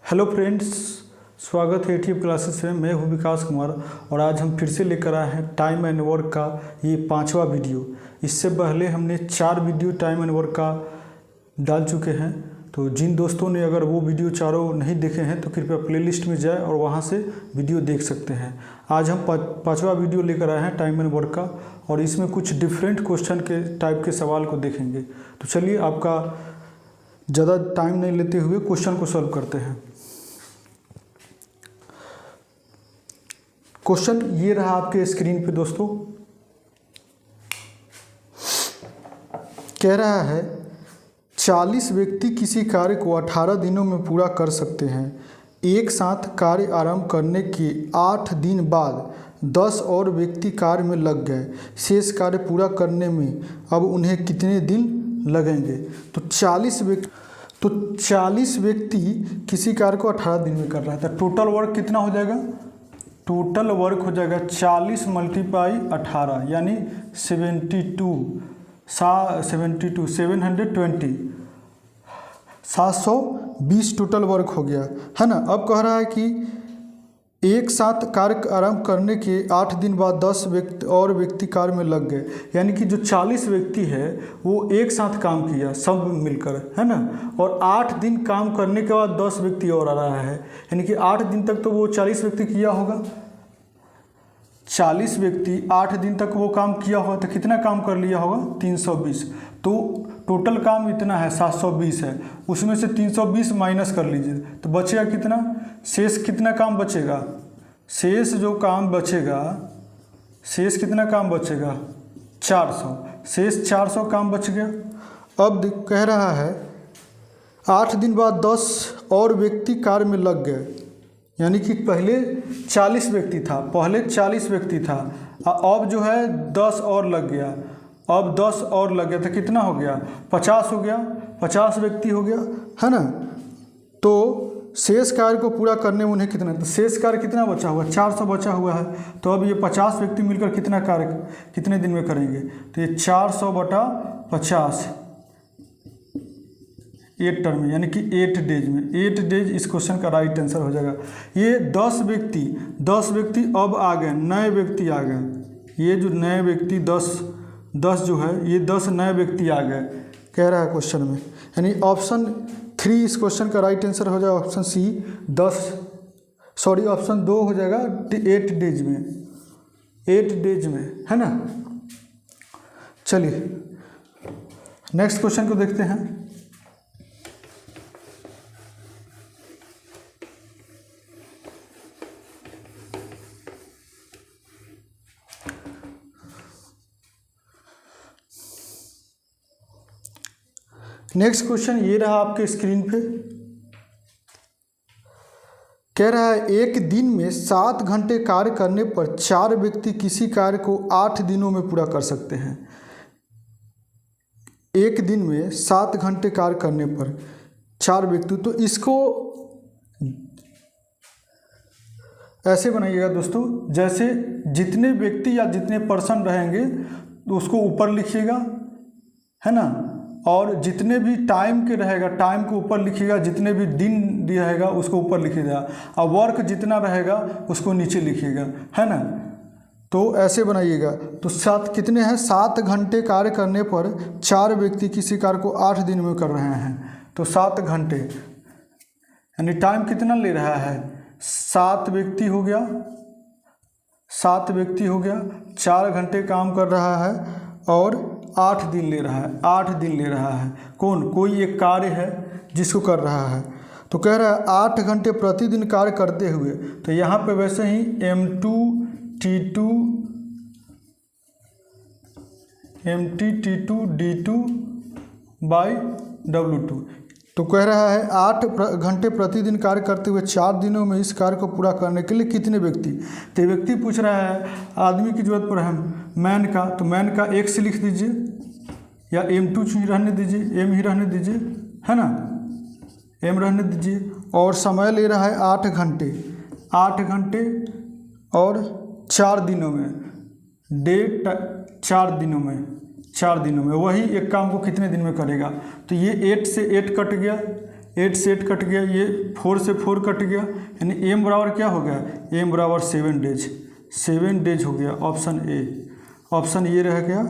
Hello friends, स्वागत है YouTube classes में। मैं हूं विकास कुमार और आज हम फिर से लेकर आए हैं टाइम एंड वर्क का ये 5वां वीडियो। इससे पहले हमने 4 वीडियो टाइम एंड वर्क का डाल चुके हैं। तो जिन दोस्तों ने अगर वो वीडियो चारों नहीं देखे हैं तो कृपया प्लेलिस्ट में जाए और वहां से वीडियो देख सकते हैं। आज हम 5वां वीडियो लेकर आए हैं टाइम एंड वर्क का, और इसमें कुछ डिफरेंट क्वेश्चन के टाइप के सवाल को देखेंगे। तो चलिए, आपका ज़्यादा टाइम नहीं लेते हुए क्वेश्चन को सॉल्व करते हैं। क्वेश्चन ये रहा आपके स्क्रीन पे दोस्तों। कह रहा है 40 व्यक्ति किसी कार्य को 18 दिनों में पूरा कर सकते हैं। एक साथ कार्य आरंभ करने के 8 दिन बाद 10 और व्यक्ति कार्य में लग गए। शेष कार्य पूरा करने में अब उन्हें कितने दिन लगेंगे? तो 40 व्यक्ति किसी कार्य को 18 दिन में कर रहा था। टोटल वर्क कितना हो जाएगा? टोटल वर्क हो जाएगा 40 × 18 यानी 720 टोटल वर्क हो गया, है ना। अब कह रहा है कि एक साथ कार्य आरंभ करने के 8 दिन बाद 10 व्यक्ति कार्य में लग गए। यानी कि जो 40 व्यक्ति है वो एक साथ काम किया सब मिलकर, है ना। और 8 दिन काम करने के बाद 10 व्यक्ति और आ रहा है, यानी कि 8 दिन तक तो वो 40 व्यक्ति किया होगा। 40 व्यक्ति 8 दिन तक वो काम किया होगा तो कितना काम कर लिया होगा? 320। तो टोटल काम इतना है, 720 है। उसमें से 320 माइनस कर लीजिए तो बचेगा कितना? शेष कितना काम बचेगा? शेष जो काम बचेगा, शेष कितना काम बचेगा? 400। शेष 400 काम बच गया। अब कह रहा है 8 दिन बाद 10 और व्यक्ति कार्य में लग गए। यानी कि पहले 40 व्यक्ति था, अब जो है 10 और लग गया। अब 10 और लग गया तो कितना हो गया? 50 हो गया, 50 व्यक्ति हो गया, है ना। तो शेष कार्य को पूरा करने में उन्हें कितना, तो शेष कार्य कितना बचा हुआ? 400 बचा हुआ है। तो अब ये 50 व्यक्ति मिलकर कितना कार्य कितने दिन में करेंगे? तो ये 400/50 8 टर्म में, यानी कि 8 डेज में। 8 डेज इस क्वेश्चन का राइट आंसर हो जाएगा। ये 10 व्यक्ति अब आ गए, नए व्यक्ति आ गए। ये जो नए व्यक्ति 10 जो है, ये 10 नए व्यक्ति आ गए कह रहा है क्वेश्चन में। यानी ऑप्शन 3 इस क्वेश्चन का राइट आंसर हो जाएगा। ऑप्शन सी ऑप्शन 2 हो जाएगा 8 डेज में, है ना। चलिए नेक्स्ट क्वेश्चन को देखते हैं। नेक्स्ट क्वेश्चन ये रहा आपके स्क्रीन पे। कह रहा है एक दिन में 7 घंटे कार्य करने पर 4 व्यक्ति किसी कार्य को 8 दिनों में पूरा कर सकते हैं। एक दिन में 7 घंटे कार्य करने पर 4 व्यक्ति, तो इसको ऐसे बनाइएगा दोस्तों, जैसे जितने व्यक्ति या जितने पर्सन रहेंगे तो उसको ऊपर लिखिएगा, है ना। और जितने भी टाइम के रहेगा टाइम को ऊपर लिखिएगा, जितने भी दिन रहेगा उसको ऊपर लिखिएगा, और वर्क जितना रहेगा उसको नीचे लिखिएगा, है ना। तो ऐसे बनाइएगा। तो 7 कितने हैं? 7 घंटे कार्य करने पर 4 व्यक्ति किसी कार्य को 8 दिन में कर रहे हैं। तो 7 घंटे यानी टाइम कितना ले रहा है? 7 व्यक्ति हो गया, 4 घंटे काम कर रहा है और 8 दिन ले रहा है। कोई एक कार्य है जिसको कर रहा है। तो कह रहा है 8 घंटे प्रतिदिन कार्य करते हुए, तो यहाँ पे वैसे ही M2 T2 D2/W2। तो कह रहा है 8 घंटे प्रतिदिन कार्य करते हुए 4 दिनों में इस कार्य को पूरा करने के लिए कितने व्यक्ति? तो व्यक्ति पूछ रहा है, आदमी की जरूरत पर है मैन का, तो मैन का X लिख दीजिए, या M2 ही रहने दीजिए, M ही रहने दीजिए, है ना, M रहने दीजिए। और समय ले रहा है 8 घंटे और 4 दिनों में, डे 4 दिनों में वही एक काम को कितने दिन में करेगा? तो ये 8 से 8 कट गया, 8 से 8 कट गया, ये 4 से 4 कट गया, यानी एम बराबर क्या हो गया, एम बराबर 7 डेज, 7 डेज हो गया ऑप्शन ए। ऑप्शन ये रह गया,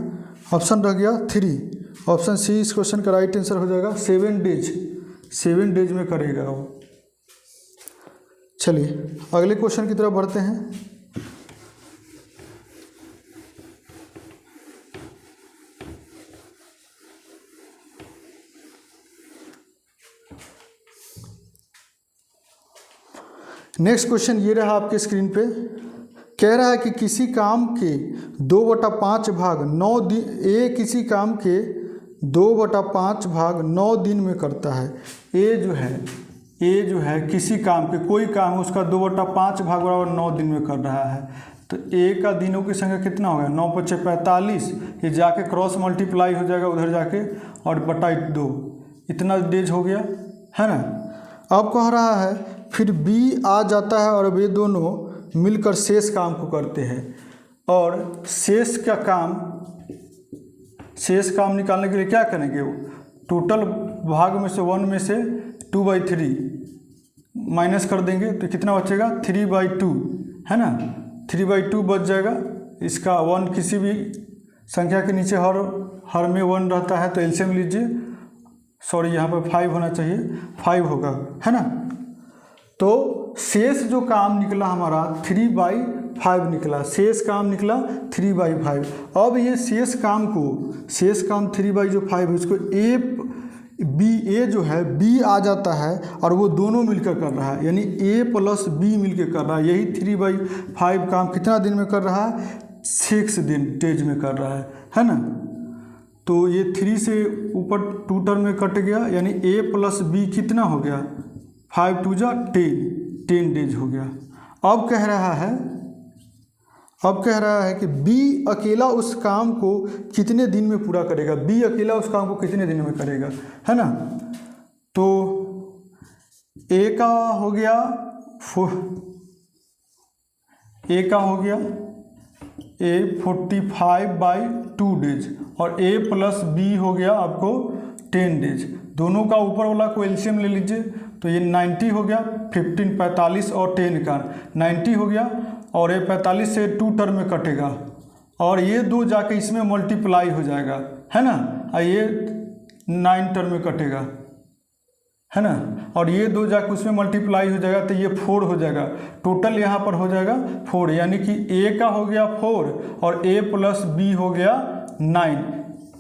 ऑप्शन रह गया 3, ऑप्शन सी इस क्वेश्चन का राइट आंसर हो जाएगा 7 डेज, 7 डेज में करेगा वो। चलिए अगले क्वेश्चन की तरफ बढ़ते हैं। नेक्स्ट क्वेश्चन ये रहा आपके स्क्रीन पे, कह रहा है कि किसी काम के 2/5 भाग 9 दिन, ए किसी काम के 2/5 भाग 9 दिन में करता है। ए जो है किसी काम के, कोई काम है उसका 2/5 भाग बराबर 9 दिन में कर रहा है, तो ए का दिनों की संख्या कितना होगा, 9 × 5 = 45, ये जाके क्रॉस मल्टीप्लाई हो जाएगा उधर जाके, और बटा 2, इतना डेज हो गया, है ना। अब कह रहा है फिर बी आ जाता है और वे दोनों मिलकर शेष काम को करते हैं, और शेष काम निकालने के लिए क्या करेंगे, वो टोटल भाग में से 1 में से 2/3 माइनस कर देंगे, तो कितना बचेगा 3/2, है ना, 3/2 बच जाएगा। इसका 1 किसी भी संख्या के नीचे हर में 1 रहता है, तो एलसीएम लीजिए, सॉरी यहाँ पर 5 होना चाहिए, 5 होगा, है ना। तो शेष जो काम निकला हमारा 3/5 निकला, शेष काम निकला 3/5। अब ये शेष काम 3/5 इसको ए जो है बी आ जाता है और वो दोनों मिलकर कर रहा है, यानी ए प्लस बी मिलकर कर रहा है। यही 3/5 काम कितना दिन में कर रहा है, 6 दिन डेज में कर रहा है ना। तो ये 3 से ऊपर 2 टर्म में कट गया, यानी ए प्लस बी कितना हो गया, 5 × 2 = 10 डेज हो गया। अब कह रहा है कि बी अकेला उस काम को कितने दिन में पूरा करेगा, बी अकेला उस काम को कितने दिन में करेगा, है ना। तो ए का हो गया ए 45/2 डेज, और ए प्लस बी हो गया आपको 10 डेज। दोनों का ऊपर वाला को एलसीएम ले लीजिए, तो ये 90 हो गया, 15 45 और 10 का 90 हो गया, और ये 45 से 2 टर्म में कटेगा, और ये 2 जाके इसमें मल्टीप्लाई हो जाएगा, है ना, और ये 9 टर्म में कटेगा, है ना, और ये 2 जाके उसमें मल्टीप्लाई हो जाएगा, तो ये 4 हो जाएगा। टोटल यहाँ पर हो जाएगा 4, यानी कि ए का हो गया 4 और ए प्लस बी हो गया 9,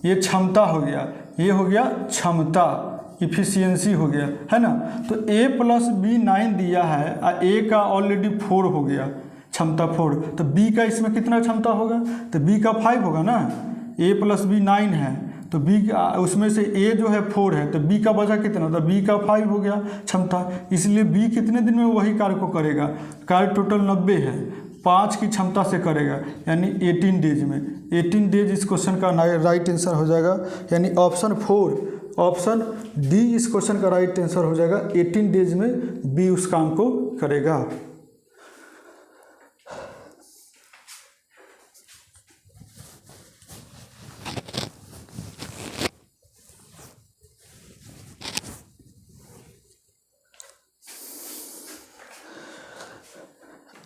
ये क्षमता हो गया, ये हो गया क्षमता, इफिशियंसी हो गया, है ना। तो a + b 9 दिया है, और a का ऑलरेडी 4 हो गया, क्षमता 4, तो b का इसमें कितना क्षमता होगा, तो b का 5 होगा ना, a + b 9 है, तो b उसमें से a जो है 4 है, तो b का बचा कितना, तो b का 5 हो गया क्षमता, इसलिए b कितने दिन में वही कार्य को करेगा, कार्य टोटल 90 है, 5 की क्षमता से करेगा, यानी 18 डेज में। 18 डेज इस क्वेश्चन का राइट आंसर हो जाएगा, यानी ऑप्शन डी इस क्वेश्चन का राइट आंसर हो जाएगा। 18 डेज में बी उस काम को करेगा।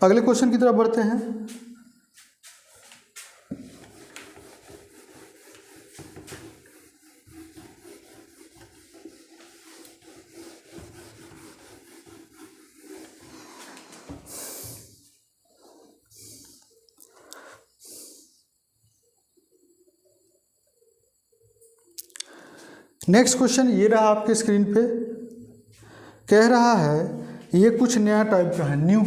अगले क्वेश्चन की तरफ बढ़ते हैं। नेक्स्ट क्वेश्चन ये रहा आपके स्क्रीन पे, कह रहा है ये कुछ नया टाइप का है, न्यू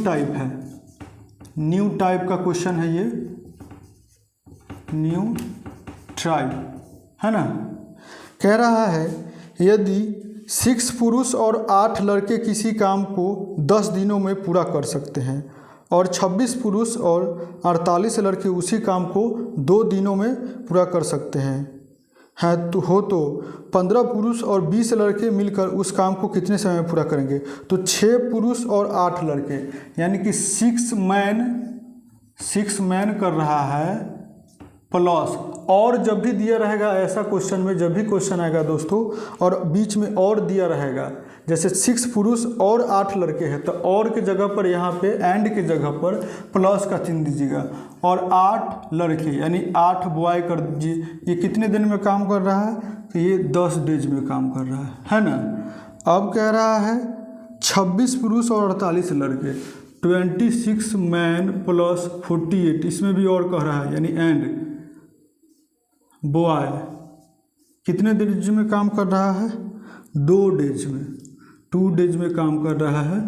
टाइप का क्वेश्चन है, ये न्यू टाइप है ना। कह रहा है यदि 6 पुरुष और 8 लड़के किसी काम को 10 दिनों में पूरा कर सकते हैं और 26 पुरुष और 48 लड़के उसी काम को 2 दिनों में पूरा कर सकते हैं तो 15 पुरुष और 20 लड़के मिलकर उस काम को कितने समय में पूरा करेंगे। तो 6 पुरुष और 8 लड़के, यानी कि 6 मैन कर रहा है प्लस और जब भी दिया रहेगा ऐसा क्वेश्चन में, जब भी क्वेश्चन आएगा दोस्तों और बीच में और दिया रहेगा, जैसे 6 पुरुष और 8 लड़के हैं, तो और के जगह पर यहाँ पे एंड के जगह पर प्लस का चिन्ह दीजिएगा, और 8 लड़के यानी 8 बॉय कर दीजिए। ये कितने दिन में काम कर रहा है? तो ये 10 डेज में काम कर रहा है ना। अब कह रहा है 26 पुरुष और 48 लड़के, 26 मैन प्लस 48, इसमें भी और कह रहा है यानी एंड बॉय कितने डेज में काम कर रहा है? 2 डेज में, 2 डेज में काम कर रहा है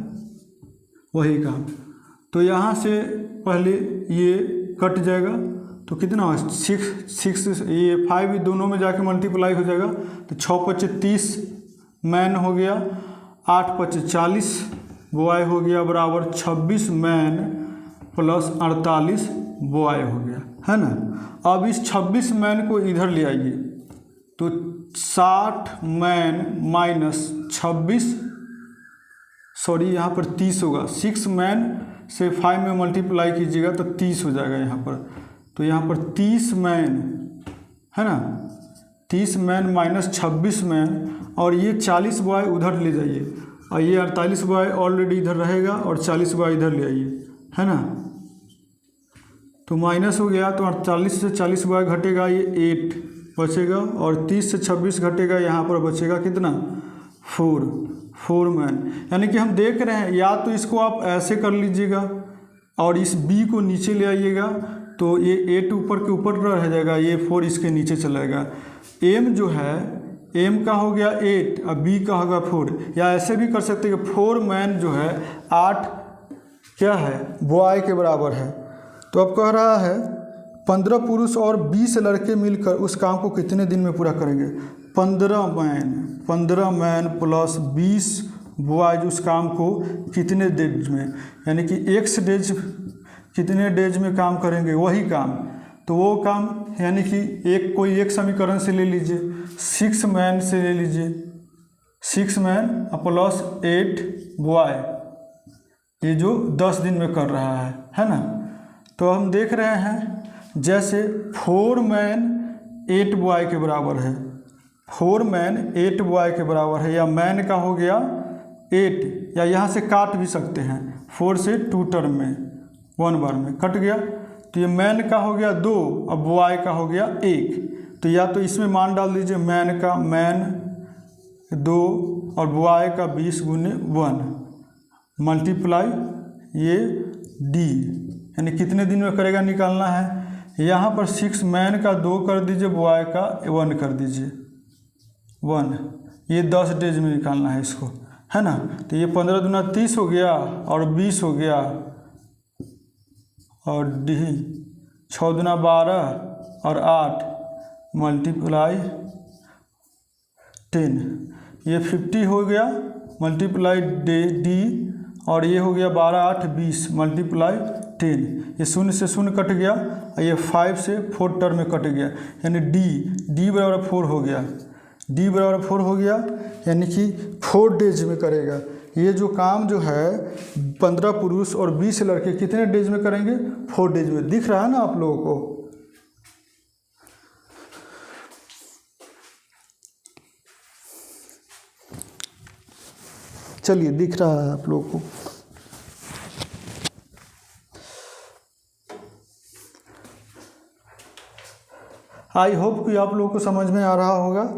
वही काम। तो यहाँ से पहले ये कट जाएगा तो कितना 6 ये 5 दोनों में जाके मल्टीप्लाई हो जाएगा, तो 6 × 30 मैन हो गया, 8 × 40 बॉय हो गया, बराबर 26 मैन प्लस 48 बॉय हो गया, है ना। अब इस 26 मैन को इधर ले आइए, तो 60 मैन माइनस 26, सॉरी यहाँ पर 30 होगा, 6 मैन से 5 में मल्टीप्लाई कीजिएगा तो 30 हो जाएगा यहाँ पर। तो यहाँ पर 30 मैन है ना, 30 मैन माइनस 26 मैन, और ये 40 बॉय उधर ले जाइए, और ये 48 बॉय ऑलरेडी इधर रहेगा, और 40 बॉय इधर ले आइए, है ना। तो माइनस हो गया, तो 48 से 40 बॉय घटेगा, ये 8 बचेगा, और 30 से 26 घटेगा, यहाँ पर बचेगा कितना 4 मैन। यानी कि हम देख रहे हैं, या तो इसको आप ऐसे कर लीजिएगा और इस बी को नीचे ले आइएगा, तो ये 8 ऊपर के ऊपर रह जाएगा, ये 4 इसके नीचे चलेगा। एम जो है, एम का हो गया 8 और बी का होगा 4, या ऐसे भी कर सकते हैं कि 4 मैन जो है 8 क्या है बॉय के बराबर है। तो अब कह रहा है 15 पुरुष और 20 लड़के मिलकर उस काम को कितने दिन में पूरा करेंगे? 15 मैन प्लस 20 बॉयज उस काम को कितने डेज में, यानी कि x डेज कितने डेज में काम करेंगे वही काम। तो वो काम यानी कि कोई एक समीकरण से ले लीजिए, 6 मैन से ले लीजिए, 6 मैन प्लस 8 बॉय, ये जो 10 दिन में कर रहा है ना। तो हम देख रहे हैं जैसे 4 मैन 8 बॉय के बराबर है, 4 मैन 8 बॉय के बराबर है, या मैन का हो गया 8, या यहाँ से काट भी सकते हैं, 4 से 2 टर्म में 1 बार में कट गया, तो ये मैन का हो गया 2 और बॉय का हो गया 1। तो या तो इसमें मान डाल दीजिए, मैन का 2 और बॉय का 20 × 1 मल्टीप्लाई ये डी, यानी कितने दिन में करेगा निकालना है। यहाँ पर 6 मैन का 2 कर दीजिए, बॉय का 1 कर दीजिए 1, ये 10 डेज में निकालना है इसको, है ना। तो ये 15 दूना 30 हो गया और 20 हो गया, और डी 6 दूना 12 और 8 मल्टीप्लाई 10, ये 50 हो गया मल्टीप्लाई डी, और ये हो गया 12 8 20 मल्टीप्लाई 10, ये 0 से 0 कट गया, और ये 5 से 4 टर्म में कट गया, यानी डी बराबर 4 हो गया, डी बराबर 4 हो गया, यानी कि 4 डेज में करेगा। ये जो काम जो है 15 पुरुष और 20 लड़के कितने डेज में करेंगे? 4 डेज में। दिख रहा है ना आप लोगों को? चलिए, दिख रहा है आप लोगों को। आई होप कि आप लोगों को समझ में आ रहा होगा।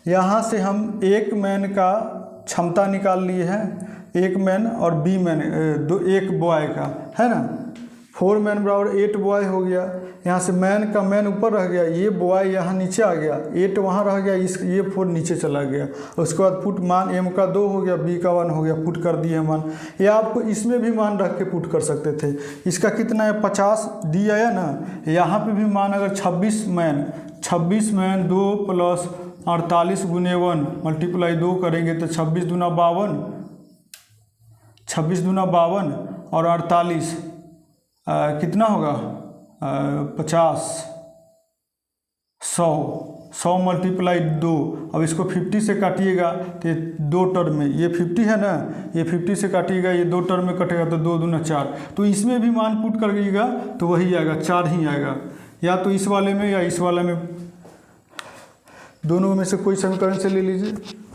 यहाँ से हम एक मैन का क्षमता निकाल लिए हैं, एक मैन और बी मैन एक बॉय का, है ना। 4 मैन बराबर 8 बॉय हो गया। यहाँ से मैन का मैन ऊपर रह गया, ये बॉय यहाँ नीचे आ गया, 8 वहाँ रह गया, ये 4 नीचे चला गया। उसके बाद पुट मान एम का 2 हो गया, बी का 1 हो गया, पुट कर दिए मान। या आपको इसमें भी मान रख के पुट कर सकते थे। इसका कितना है 50 डी आया ना। यहाँ पे भी मान अगर 26 मैन 2 प्लस 48 × 1 मल्टीप्लाई 2 करेंगे तो 26 दूना 52, 26 दूना 52 और 48 कितना होगा 50, 100 मल्टीप्लाई 2। अब इसको 50 से काटिएगा तो 2 टर्म में, ये 50 है ना, ये 50 से काटिएगा, ये 2 टर्म में कटेगा तो 2 दूना 4। तो इसमें भी मान पुट करिएगा तो वही आएगा, 4 ही आएगा। या तो इस वाले में या इस वाले में, दोनों में से कोई समीकरण से ले लीजिए,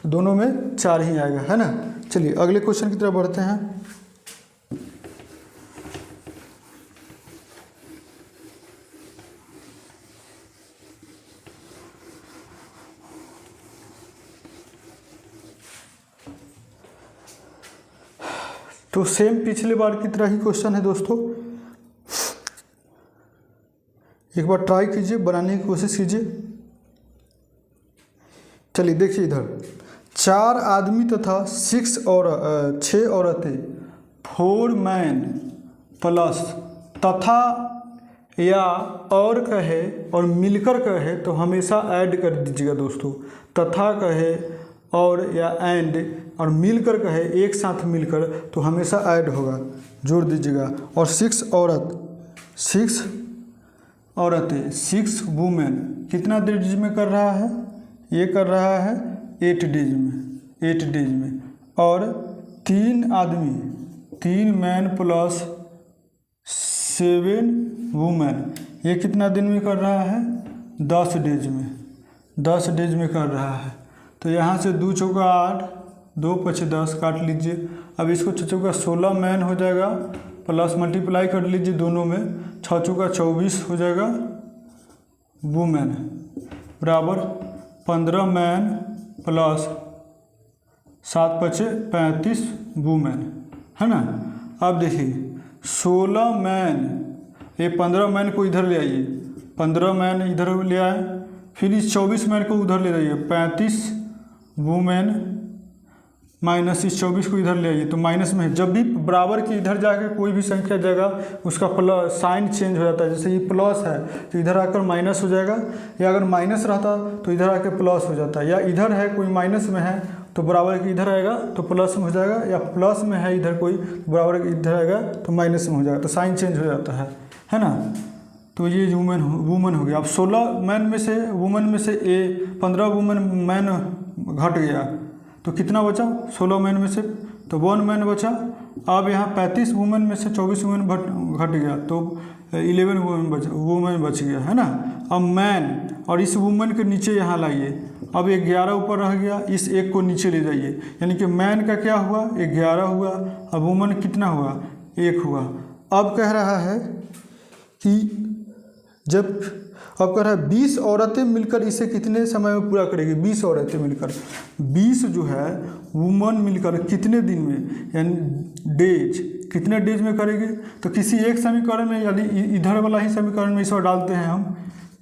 दोनों में 4 ही आएगा, है ना। चलिए अगले क्वेश्चन की तरफ बढ़ते हैं। तो सेम पिछले बार की तरह ही क्वेश्चन है दोस्तों, एक बार ट्राई कीजिए, बनाने की कोशिश कीजिए। चलिए देखिए इधर, 4 आदमी तथा 6 औरतें, 4 मैन प्लस तथा या और कहे और मिलकर कहे तो हमेशा ऐड कर दीजिएगा दोस्तों। तथा कहे और या एंड और मिलकर कहे, एक साथ मिलकर तो हमेशा ऐड होगा, जोड़ दीजिएगा। और 6 औरतें 6 वुमेन कितना डेज में कर रहा है, ये कर रहा है 8 डेज में। और 3 आदमी, 3 मैन प्लस 7 वुमेन, ये कितना दिन में कर रहा है, 10 डेज में कर रहा है। तो यहाँ से 2 चौका 8, 2 पचे 10 काट लीजिए। अब इसको 6 चौका 16 मैन हो जाएगा, प्लस मल्टीप्लाई कर लीजिए दोनों में, 6 चौका 24 हो जाएगा वुमेन, बराबर 15 मैन प्लस 7 पचे 35 वुमेन, है ना। अब देखिए 16 मैन, ये 15 मैन को इधर ले आइए, 15 मैन इधर ले आए, फिर इस 24 मैन को उधर ले जाइए, 35 वुमेन माइनस इस 24 को इधर ले आइए, तो माइनस में जब भी बराबर की इधर जाकर कोई भी संख्या जाएगा उसका प्लस साइन चेंज हो जाता है। जैसे ये प्लस है तो इधर आकर माइनस हो जाएगा, या अगर माइनस रहता तो इधर आकर प्लस हो जाता है, या इधर है कोई माइनस में है तो बराबर की इधर आएगा तो प्लस में हो जाएगा, या प्लस में है इधर कोई बराबर की इधर आएगा तो माइनस में हो जाएगा, तो साइन चेंज हो जाता है ना। तो ये वुमन हो गया। अब 16 मैन में से वुमन में से 15 मैन घट गया तो कितना बचा, 16 मैन में से तो 1 मैन बचा। अब यहाँ 35 वुमेन में से 24 वुमेन घट गया तो 11 वुमेन बच गया, है ना। अब मैन और इस वुमेन के नीचे यहाँ लाइए, अब 11 ऊपर रह गया, इस एक को नीचे ले जाइए, यानी कि मैन का क्या हुआ, 11 हुआ। अब वुमेन कितना हुआ, 1 हुआ। अब कह रहा है कि जब अब कह रहा है 20 औरतें मिलकर इसे कितने समय में पूरा करेगी, 20 औरतें मिलकर, 20 जो है वुमन मिलकर कितने दिन में, यानी डेज, कितने डेज में करेगी। तो किसी एक समीकरण में, यानी इधर वाला ही समीकरण में इस बार डालते हैं हम,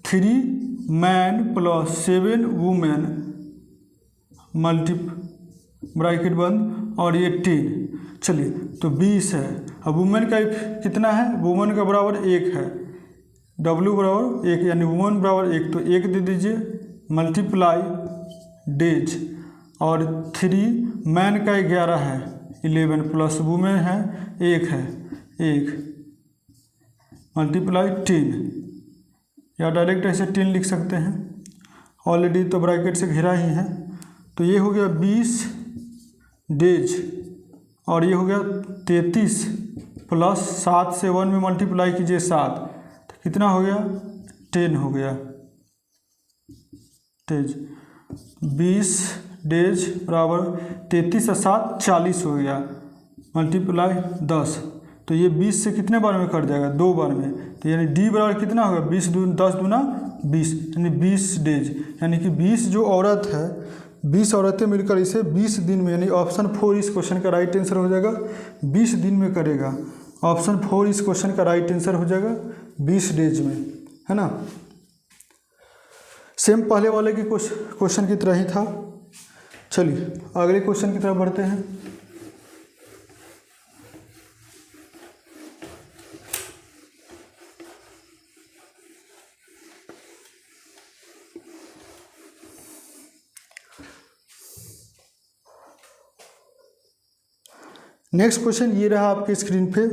3 man plus 7 women multi bracket बंद और ये 10। चलिए तो 20 है। अब वुमेन का कितना है, वुमेन का बराबर 1 है, W बराबर 1, यानी वुमेन बराबर 1, तो 1 दे दीजिए, मल्टीप्लाई डेज, और 3 मैन का 11 है, 11 प्लस वुमेन है 1 है, 1 मल्टीप्लाई 10, या डायरेक्ट ऐसे 10 लिख सकते हैं, ऑलरेडी तो ब्रैकेट से घिरा ही है। तो ये हो गया 20 डेज, और ये हो गया 33 प्लस 7 से 1 में मल्टीप्लाई कीजिए 7, कितना हो गया, 10 हो गया डेज। 20 डेज बराबर 33 और 7 40 हो गया, मल्टीप्लाई 10, तो ये 20 से कितने बार में कट जाएगा, 2 बार में। तो यानी डी बराबर कितना होगा, 10 दूना 20, यानी 20 डेज, यानी कि 20 जो औरत है, 20 औरतें मिलकर इसे 20 दिन में, यानी ऑप्शन 4 इस क्वेश्चन का राइट आंसर हो जाएगा, 20 दिन में करेगा। ऑप्शन 4 इस क्वेश्चन का राइट आंसर हो जाएगा 20 डेज में, है ना। सेम पहले वाले की क्वेश्चन की तरह ही था। चलिए अगले क्वेश्चन की तरफ बढ़ते हैं। नेक्स्ट क्वेश्चन ये रहा आपके स्क्रीन पे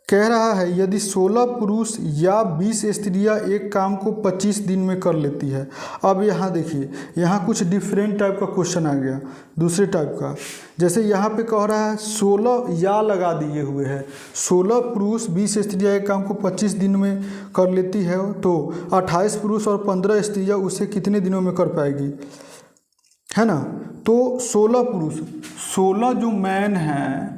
कह रहा है यदि 16 पुरुष या 20 स्त्रियां एक काम को 25 दिन में कर लेती है। अब यहाँ देखिए, यहाँ कुछ डिफरेंट टाइप का क्वेश्चन आ गया, दूसरे टाइप का। जैसे यहाँ पे कह रहा है 16 या लगा दिए हुए है, 16 पुरुष 20 स्त्रियां एक काम को 25 दिन में कर लेती है, तो 28 पुरुष और 15 स्त्रियां उसे कितने दिनों में कर पाएगी, है ना। तो 16 पुरुष, 16 जो मैन हैं,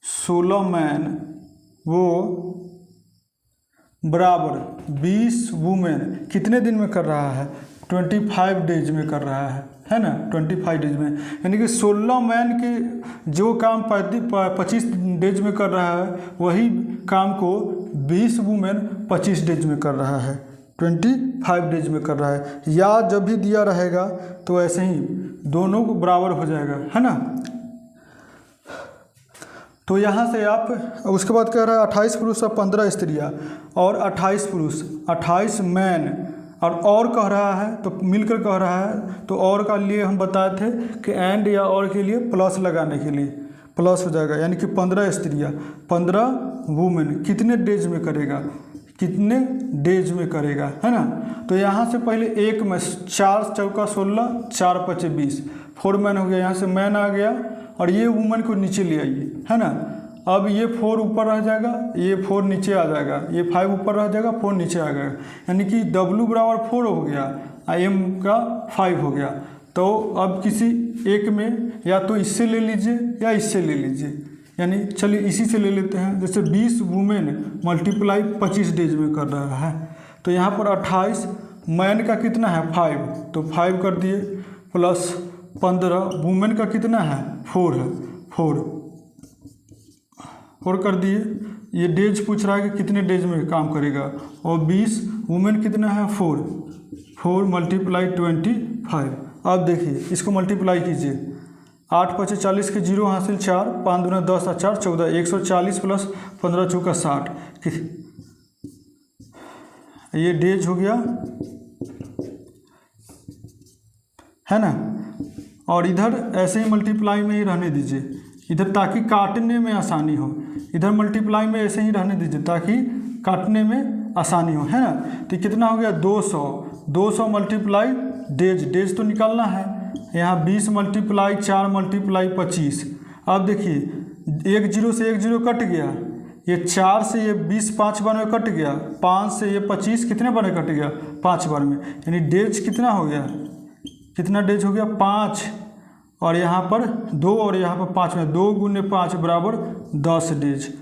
16 मैन वो बराबर 20 वुमेन कितने दिन में कर रहा है, 25 डेज में कर रहा है ना, 25 डेज में। यानी कि 16 मैन के जो काम 25 डेज में कर रहा है, वही काम को 20 वुमेन 25 डेज में कर रहा है, 25 डेज में कर रहा है। या जब भी दिया रहेगा तो ऐसे ही दोनों को बराबर हो जाएगा, है ना। तो यहाँ से आप, उसके बाद कह रहा है 28 पुरुष और 15 स्त्रियाँ, और 28 पुरुष 28 मैन, और कह रहा है तो मिलकर कह रहा है, तो और का लिए हम बताए थे कि एंड या और के लिए प्लस लगाने के लिए प्लस हो जाएगा, यानी कि 15 स्त्रियाँ 15 वुमेन कितने डेज में करेगा, कितने डेज में करेगा, है ना। तो यहाँ से पहले एक में 4 चौका 16, 4 पचे 20, 4 मैन हो गया, यहाँ से मैन आ गया, और ये वुमन को नीचे ले आइए, है ना। अब ये 4 ऊपर रह जाएगा, ये 4 नीचे आ जाएगा, ये 5 ऊपर रह जाएगा, 4 नीचे आ गया, यानी कि W बराबर 4 हो गया, M का 5 हो गया। तो अब किसी एक में या तो इससे ले लीजिए या इससे ले लीजिए, यानी चलिए इसी से ले लेते हैं। जैसे 20 वुमेन मल्टीप्लाई 25 डेज में कर रहा है, तो यहाँ पर 28 मैन का कितना है 5, तो 5 कर दिए, प्लस 15 वुमेन का कितना है 4 है, 4 कर दिए। ये डेज पूछ रहा है कि कितने डेज में काम करेगा, और 20 वुमेन कितना है 4 मल्टीप्लाई 25। अब देखिए इसको मल्टीप्लाई कीजिए, 8 पचे 40 के 0 हासिल 4, 5 दूना 10 और 4 14, 140 प्लस 15 चौका 60, ये डेज हो गया, है ना। और इधर ऐसे ही मल्टीप्लाई में ही रहने दीजिए इधर, ताकि काटने में आसानी हो। इधर मल्टीप्लाई में ऐसे ही रहने दीजिए ताकि काटने में आसानी हो, है ना। तो कितना हो गया 200 मल्टीप्लाई डेज तो निकालना है। यहाँ 20 मल्टीप्लाई 4 मल्टीप्लाई 25। अब देखिए 1 0 से 1 0 कट गया, ये 4 से ये 20 5 बार में कट गया, 5 से ये 25 कितने बार में कट गया 5 बार में, यानी डेज कितना हो गया, कितना डेज हो गया 5, और यहाँ पर 2 और यहाँ पर 5 में 2 गुने 5 बराबर 10 डेज,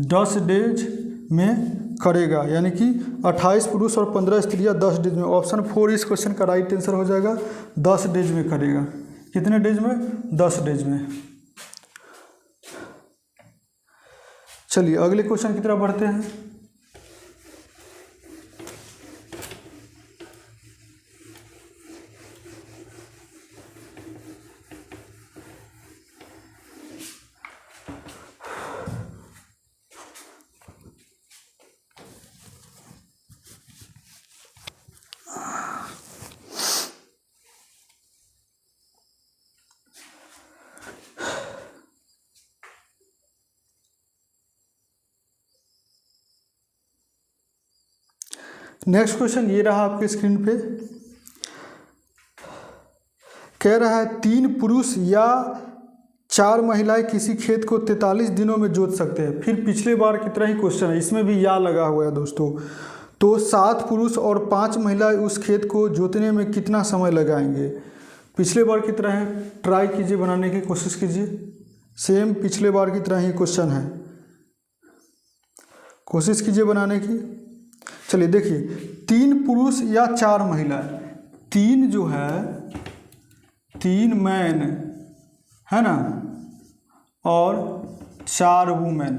10 डेज में करेगा। यानी कि 28 पुरुष और 15 स्त्रियाँ 10 डेज में। ऑप्शन 4 इस क्वेश्चन का राइट आंसर हो जाएगा, 10 डेज में करेगा। कितने डेज में 10 डेज में। चलिए अगले क्वेश्चन की तरफ बढ़ते हैं। नेक्स्ट क्वेश्चन ये रहा आपके स्क्रीन पे, कह रहा है 3 पुरुष या 4 महिलाएं किसी खेत को 43 दिनों में जोत सकते हैं। फिर पिछले बार की तरह ही क्वेश्चन है, इसमें भी या लगा हुआ है दोस्तों। तो 7 पुरुष और 5 महिलाएं उस खेत को जोतने में कितना समय लगाएंगे। पिछले बार की तरह है, ट्राई कीजिए, बनाने की कोशिश कीजिए। सेम पिछले बार की तरह ही क्वेश्चन है, कोशिश कीजिए बनाने की। चलिए देखिए 3 पुरुष या 4 महिलाएं, 3 जो है 3 मैन है ना, और 4 वुमेन।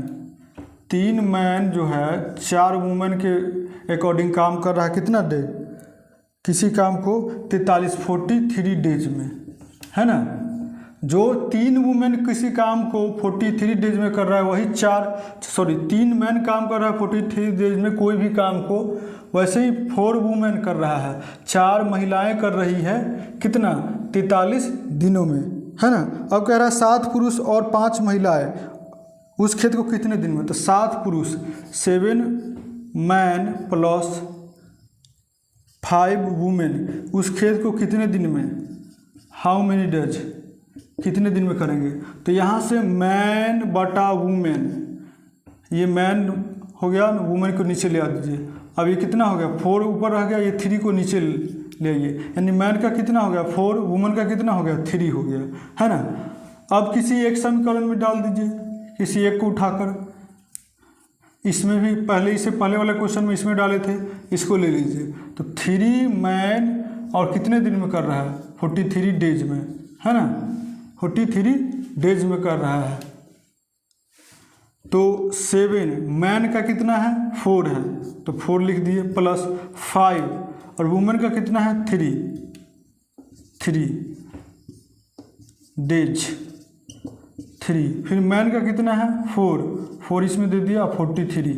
3 मैन जो है 4 वुमेन के अकॉर्डिंग काम कर रहा है, कितना डे, किसी काम को 43 डेज में, है ना। जो 3 वुमेन किसी काम को 43 डेज में कर रहा है, वही 3 मैन काम कर रहा है 43 डेज में कोई भी काम को, वैसे ही 4 वुमेन कर रहा है, 4 महिलाएं कर रही है कितना 43 दिनों में, है ना। अब कह रहा है 7 पुरुष और 5 महिलाएं उस खेत को कितने दिन में, तो 7 पुरुष 7 मैन प्लस 5 वुमेन उस खेत को कितने दिन में, हाउ मेनी डेज, कितने दिन में करेंगे। तो यहाँ से मैन बटा वुमेन, ये मैन हो गया, वुमेन को नीचे ले आ दीजिए। अब ये कितना हो गया, 4 ऊपर रह गया, ये 3 को नीचे ले आइए, यानी मैन का कितना हो गया 4, वुमेन का कितना हो गया 3 हो गया, है ना। अब किसी एक समीकरण में डाल दीजिए, किसी एक को उठाकर, इसमें भी पहले इसे पहले वाले क्वेश्चन में इसमें डाले थे, इसको ले लीजिए। तो 3 मैन और कितने दिन में कर रहा है, 43 डेज में, है ना, 43 डेज में कर रहा है। तो 7 मैन का कितना है 4 है, तो 4 लिख दिए, प्लस 5 और वुमेन का कितना है 3 डेज 3, फिर मैन का कितना है 4 इसमें दे दिया 43,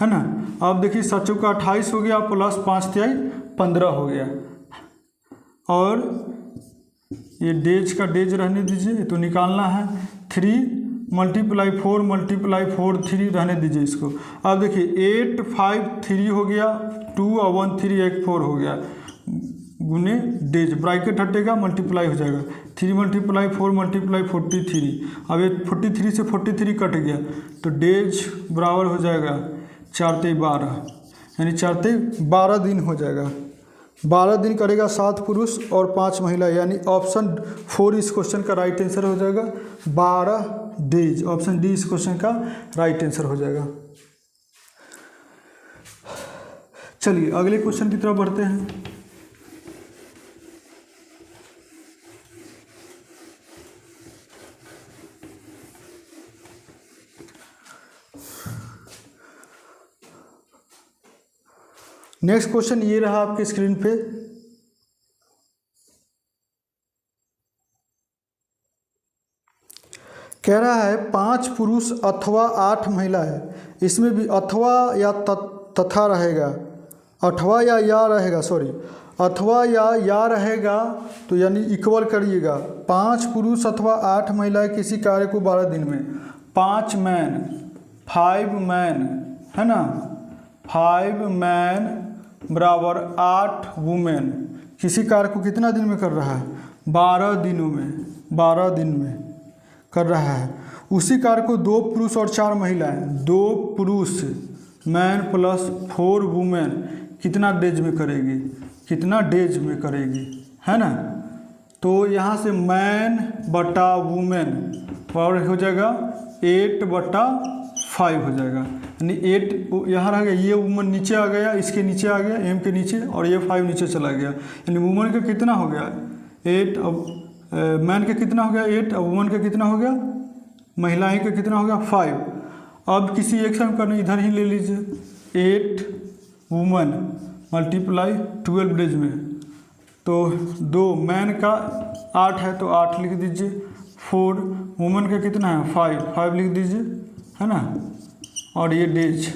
है ना। अब देखिए 7 चौका 28 हो गया, प्लस 5 तिहाई 15 हो गया, और ये डेज का डेज रहने दीजिए, तो निकालना है 3 मल्टीप्लाई 4 मल्टीप्लाई 4 3 रहने दीजिए इसको। अब देखिए 8 5 3 हो गया, 2 और 1 3 1 4 हो गया, गुने डेज, ब्रैकेट हटेगा, मल्टीप्लाई हो जाएगा, 3 मल्टीप्लाई 4 मल्टीप्लाई 43। अब ये 43 से 43 कट गया, तो डेज बराबर हो जाएगा 4 × 12, यानी 4 × 12 दिन हो जाएगा। 12 दिन करेगा 7 पुरुष और 5 महिला, यानी ऑप्शन 4 इस क्वेश्चन का राइट आंसर हो जाएगा, 12 डेज। ऑप्शन डी इस क्वेश्चन का राइट आंसर हो जाएगा। चलिए अगले क्वेश्चन की तरफ बढ़ते हैं। नेक्स्ट क्वेश्चन ये रहा आपके स्क्रीन पे, कह रहा है 5 पुरुष अथवा 8 महिला है, इसमें भी अथवा या तथा रहेगा, अथवा या रहेगा, सॉरी अथवा या रहेगा, तो यानी इक्वल करिएगा। 5 पुरुष अथवा 8 महिलाएं किसी कार्य को 12 दिन में, 5 मैन 5 मैन, है ना, 5 मैन बराबर 8 वुमेन किसी कार्य को कितना दिन में कर रहा है, 12 दिनों में, 12 दिन में कर रहा है। उसी कार्य को 2 पुरुष और 4 महिलाएं, 2 पुरुष मैन प्लस 4 वुमेन कितना डेज में करेगी, कितना डेज में करेगी, है ना। तो यहाँ से मैन बटा वुमेन बराबर हो जाएगा 8/5 हो जाएगा, यानी 8 यहाँ रह गया, ये वुमन नीचे आ गया, इसके नीचे आ गया, एम के नीचे, और ये 5 नीचे चला गया, यानी वुमन का कितना हो गया 8, अब मैन का कितना हो गया 8, और वुमन का कितना हो गया, महिलाएं का कितना हो गया 5। अब किसी एक समीकरण इधर ही ले लीजिए, 8 वुमन मल्टीप्लाई 12 डेज में, तो 2 मैन का 8 है तो 8 लिख दीजिए, 4 वुमन का कितना है 5 लिख दीजिए, है ना, और ये डेज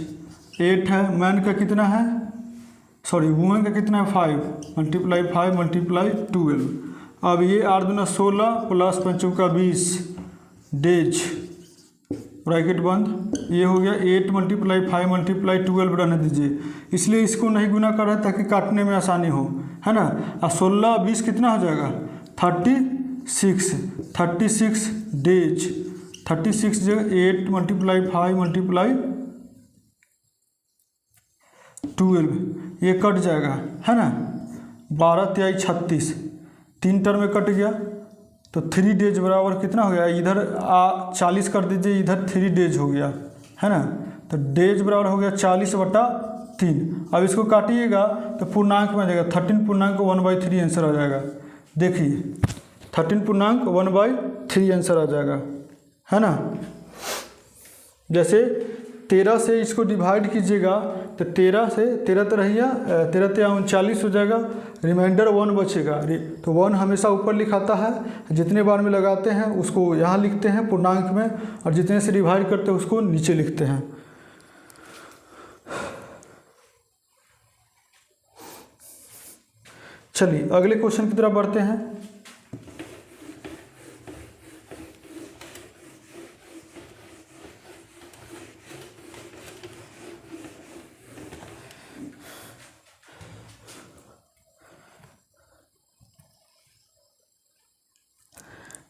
8 है, मैन का कितना है, सॉरी वुमेन का कितना है 5 मल्टीप्लाई 5 मल्टीप्लाई 12। अब ये 8 दूना 16 प्लस 5 चौका 20 डेज, ब्रैकेट बंद, ये हो गया 8 मल्टीप्लाई 5 मल्टीप्लाई 12 रहने दीजिए, इसलिए इसको नहीं गुना कर रहे ताकि काटने में आसानी हो, है ना। अब 16 20 कितना हो जाएगा 36 डेज, 36 जगह 8 मल्टीप्लाई 5 मल्टीप्लाई 12, ये कट जाएगा, है ना, 12 तिहाई 36, 3 टर्म में कट गया, तो 3 डेज बराबर कितना हो गया, इधर 40 कर दीजिए, इधर 3 डेज हो गया, है ना, तो डेज बराबर हो गया 40/3। अब इसको काटिएगा तो पूर्णांक में आ जाएगा, 13 पूर्णांक 1/3 आंसर आ जाएगा। देखिए 13 पूर्णांक 1/3 आंसर आ जाएगा, है ना। जैसे 13 से इसको डिवाइड कीजिएगा तो 13 से 13 तो रहिए, 13 × 39 हो जाएगा, रिमाइंडर 1 बचेगा, तो 1 हमेशा ऊपर लिखाता है, जितने बार में लगाते हैं उसको यहाँ लिखते हैं पूर्णांक में, और जितने से डिवाइड करते हैं उसको नीचे लिखते हैं। चलिए अगले क्वेश्चन की तरफ बढ़ते हैं।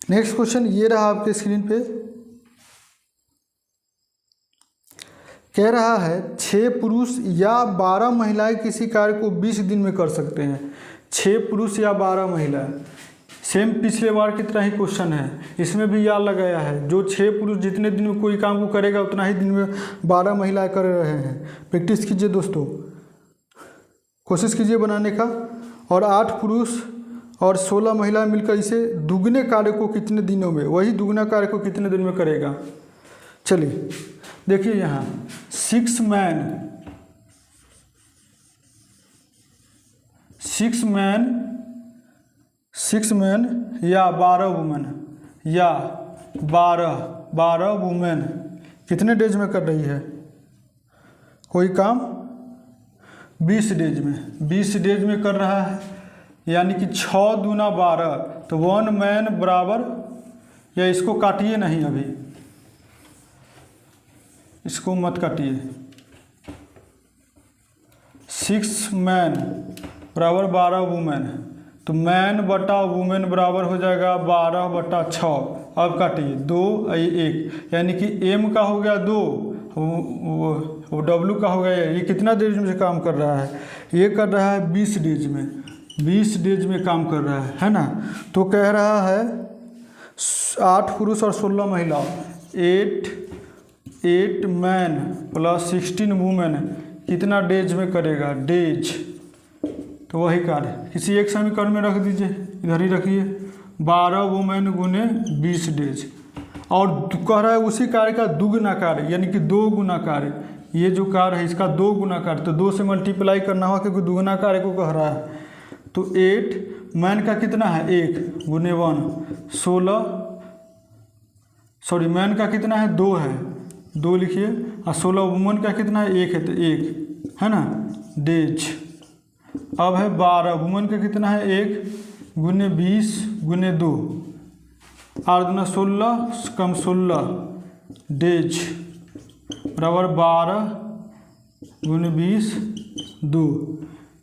नेक्स्ट क्वेश्चन ये रहा आपके स्क्रीन पे, कह रहा है 6 पुरुष या 12 महिलाएं किसी कार्य को 20 दिन में कर सकते हैं। 6 पुरुष या 12 महिलाएं, सेम पिछले बार की तरह ही क्वेश्चन है, इसमें भी याद लगाया है। जो 6 पुरुष जितने दिन में कोई काम को करेगा उतना ही दिन में 12 महिलाएं कर रहे हैं। प्रैक्टिस कीजिए दोस्तों, कोशिश कीजिए बनाने का। और 8 पुरुष और 16 महिलाएं मिलकर इसे दुगने कार्य को कितने दिनों में, वही दुगना कार्य को कितने दिन में करेगा। चलिए देखिए यहाँ 6 मैन या 12 वुमेन या 12 वुमेन कितने डेज में कर रही है कोई काम, 20 डेज में, 20 डेज में कर रहा है। यानी कि 6 दूना 12, तो 1 मैन बराबर, या इसको काटिए नहीं, अभी इसको मत काटिए। 6 मैन बराबर 12 वुमेन, तो मैन बटा वुमेन बराबर हो जाएगा 12/6। अब काटिए 2 1, यानी कि एम का हो गया 2, वो डब्लू का हो गया। ये कितना डेज में से काम कर रहा है, ये कर रहा है 20 डेज में, 20 डेज में काम कर रहा है ना। तो कह रहा है 8 पुरुष और 16 महिला, 8 मैन प्लस 16 वुमेन कितना डेज में करेगा, डेज। तो वही कार्य किसी एक समीकरण में रख दीजिए, इधर ही रखिए, 12 वुमेन गुने 20 डेज। और कह रहा है उसी कार्य का दुगुना कार्य, यानी कि 2 गुना कार्य। ये जो कार्य है इसका 2 गुना कार्य, तो 2 से मल्टीप्लाई करना होगा क्योंकि दुगुना कार्य को कह रहा है। तो 8 मैन का कितना है 1 गुने 1, 16, सॉरी मैन का कितना है 2 है, 2 लिखिए, और 16 वुमेन का कितना है 1 है, तो 1 है ना, डेज। अब है 12 वुमेन का कितना है 1 गुने 20 गुने 2, 8 दूना 16 कम 16 डेज बराबर 12 गुने 20 2,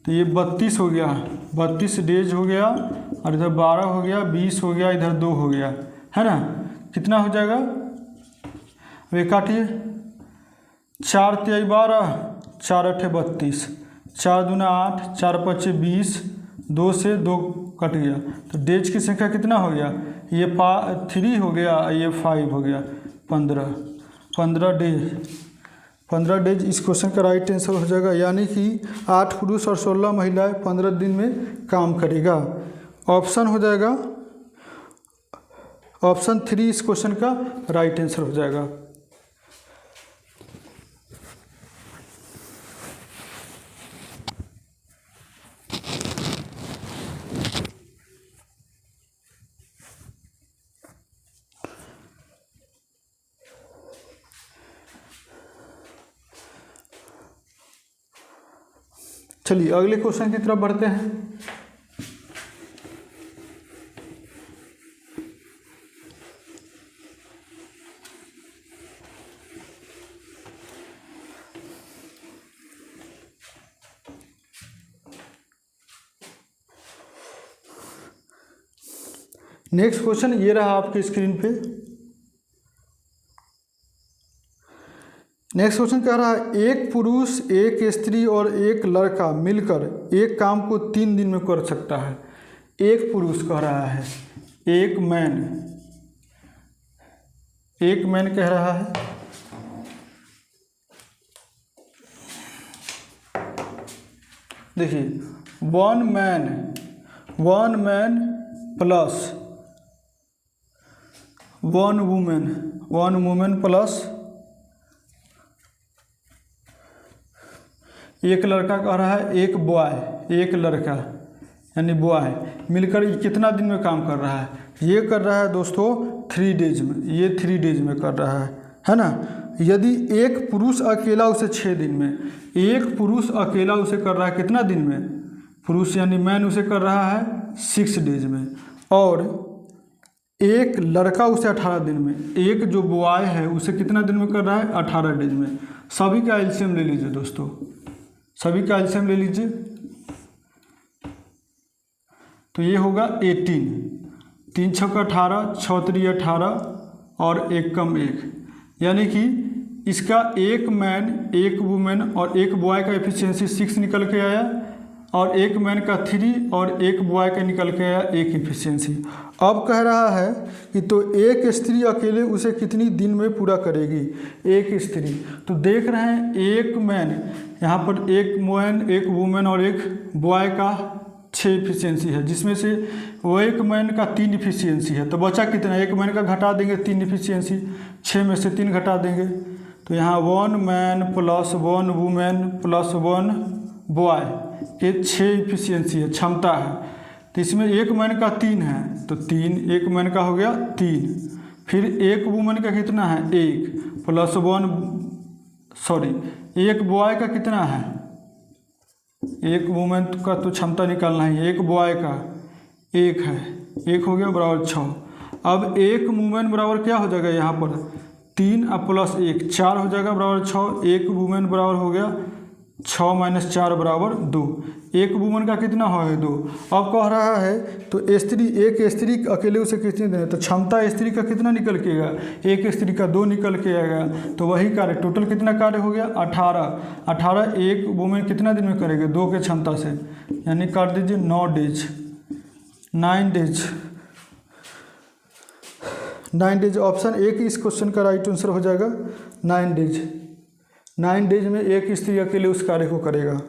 तो ये 32 हो गया, 32 डेज हो गया। और इधर 12 हो गया, 20 हो गया, इधर 2 हो गया, है ना। कितना हो जाएगा, अब ये काटिए, 4 × 3 = 12, 4 × 8 = 32, 4 दूना 8, 4 × 5 = 20, 2 से 2 कट गया, तो डेज की संख्या कितना हो गया, ये 3 हो गया, ये 5 हो गया, 15 डेज। 15 डेज इस क्वेश्चन का राइट आंसर हो जाएगा। यानी कि 8 पुरुष और 16 महिलाएं 15 दिन में काम करेगा। ऑप्शन हो जाएगा, ऑप्शन 3 इस क्वेश्चन का राइट आंसर हो जाएगा। चलिए अगले क्वेश्चन की तरफ बढ़ते हैं। नेक्स्ट क्वेश्चन ये रहा आपके स्क्रीन पे। नेक्स्ट क्वेश्चन कह रहा है एक पुरुष, एक स्त्री और एक लड़का मिलकर एक काम को 3 दिन में कर सकता है। एक पुरुष कह रहा है, एक मैन कह रहा है, देखिए 1 मैन प्लस 1 वुमेन प्लस एक लड़का कह रहा है, एक बॉय, एक लड़का यानी बॉय मिलकर ये कितना दिन में काम कर रहा है। ये कर रहा है दोस्तों 3 डेज में, ये 3 डेज में कर रहा है ना। यदि एक पुरुष अकेला उसे 6 दिन में, एक पुरुष अकेला उसे कर रहा है कितना दिन में, पुरुष यानी मैन उसे कर रहा है 6 डेज में, और एक लड़का उसे 18 दिन में, एक जो बॉय है उसे कितना दिन में कर रहा है 18 डेज में। सभी का एलसीएम ले लीजिए दोस्तों, सभी का एलसीएम ले लीजिए, तो ये होगा 18, 3 छक्का 18, 6 त्रिक 18 और 1 कम 1, यानी कि इसका एक मैन, एक वुमेन और एक बॉय का एफिशिएंसी 6 निकल के आया, और एक मैन का 3 और एक बॉय का निकल के आया 1 एफिशिएंसी। अब कह रहा है कि तो एक स्त्री अकेले उसे कितनी दिन में पूरा करेगी, एक स्त्री। तो देख रहे हैं एक मैन, यहाँ पर एक मैन, एक वुमेन और एक बॉय का 6 एफिशिएंसी है, जिसमें से वो एक मैन का 3 एफिशिएंसी है। तो बचा कितना, एक मैन का घटा देंगे 3 एफिशिएंसी, 6 में से 3 घटा देंगे, तो यहाँ 1 man plus 1 women plus 1 boy के 6 एफिशिएंसी है, क्षमता है। तो इसमें एक मैन का 3 है, तो 3, एक मैन का हो गया 3, फिर एक वुमेन का कितना है 1 प्लस 1, सॉरी एक बॉय का कितना है, एक वुमेन का तो क्षमता निकालना है, एक बॉय का 1 है, 1 हो गया बराबर 6। अब एक वुमेन बराबर क्या हो जाएगा, यहाँ पर 3 और प्लस 1 4 हो जाएगा बराबर 6, एक वुमेन बराबर हो गया 6 माइनस 4 बराबर 2, एक वुमेन का कितना हो गया 2। अब कह रहा है तो स्त्री, एक स्त्री अकेले उसे कितने देने, तो क्षमता स्त्री का कितना निकल के आएगा, एक स्त्री का 2 निकल के आएगा, तो वही कार्य टोटल कितना कार्य हो गया 18, एक वुमेन कितना दिन में करेगा 2 के क्षमता से, यानी काट दीजिए 9 डेज, 9 डेज। ऑप्शन ए की इस क्वेश्चन का राइट आंसर हो जाएगा 9 डेज। 9 डेज में एक स्त्री अकेले उस कार्य को करेगा।